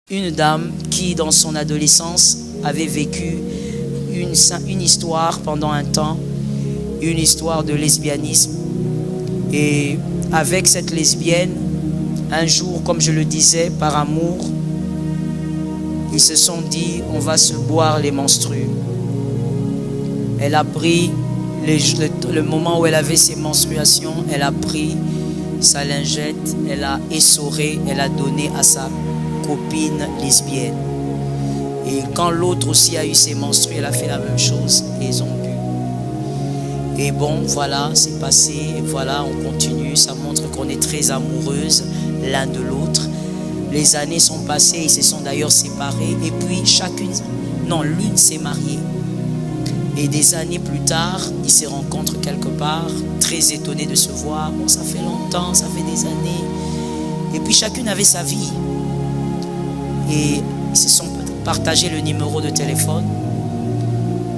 Une dame qui, dans son adolescence, avait vécu une histoire pendant un temps, une histoire de lesbianisme. Et avec cette lesbienne, un jour, comme je le disais, par amour, ils se sont dit, on va se boire les menstrues. Elle a pris le moment où elle avait ses menstruations, elle a pris sa lingette, elle a essoré, elle a donné à sa copine lesbienne. Et quand l'autre aussi a eu ses menstrues, elle a fait la même chose et ils ont bu. Et bon, voilà, c'est passé, et voilà, on continue, ça montre qu'on est très amoureuses l'un de l'autre. Les années sont passées, ils se sont d'ailleurs séparés, et puis l'une s'est mariée. Et des années plus tard, ils se rencontrent quelque part, très étonnés de se voir. Bon, ça fait longtemps, ça fait des années. Et puis chacune avait sa vie. Et ils se sont partagé le numéro de téléphone.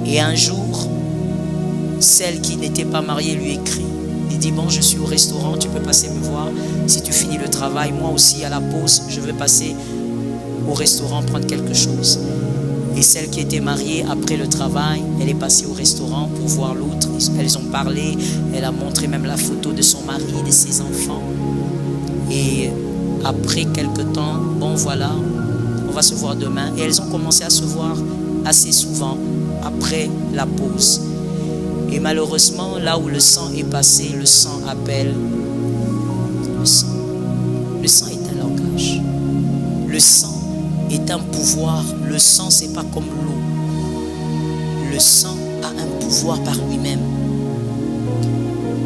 Et un jour, celle qui n'était pas mariée lui écrit. Il dit, bon, je suis au restaurant, tu peux passer me voir. Si tu finis le travail, moi aussi à la pause, je vais passer au restaurant prendre quelque chose. Et celle qui était mariée, après le travail, elle est passée au restaurant pour voir l'autre. Elles ont parlé, elle a montré même la photo de son mari, de ses enfants. Et après quelque temps, bon voilà, on va se voir demain. Et elles ont commencé à se voir assez souvent après la pause. Et malheureusement, là où le sang est passé, le sang appelle le sang. Le sang est un langage. Le sang est un pouvoir. Le sang, c'est pas comme l'eau. Le sang a un pouvoir par lui-même.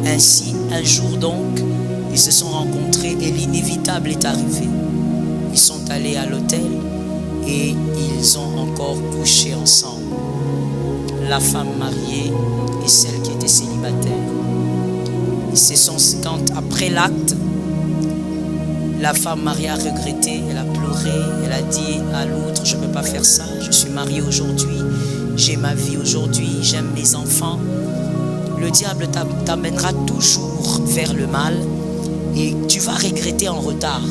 Ainsi, un jour donc, ils se sont rencontrés et l'inévitable est arrivé. Ils sont allés à l'hôtel et ils ont encore couché ensemble. La femme mariée et celle qui était célibataire. Après l'acte, la femme mariée a regretté, elle a pleuré, elle a dit à l'autre, je ne peux pas faire ça, je suis mariée aujourd'hui, j'ai ma vie aujourd'hui, j'aime mes enfants. Le diable t'amènera toujours vers le mal et tu vas regretter en retard.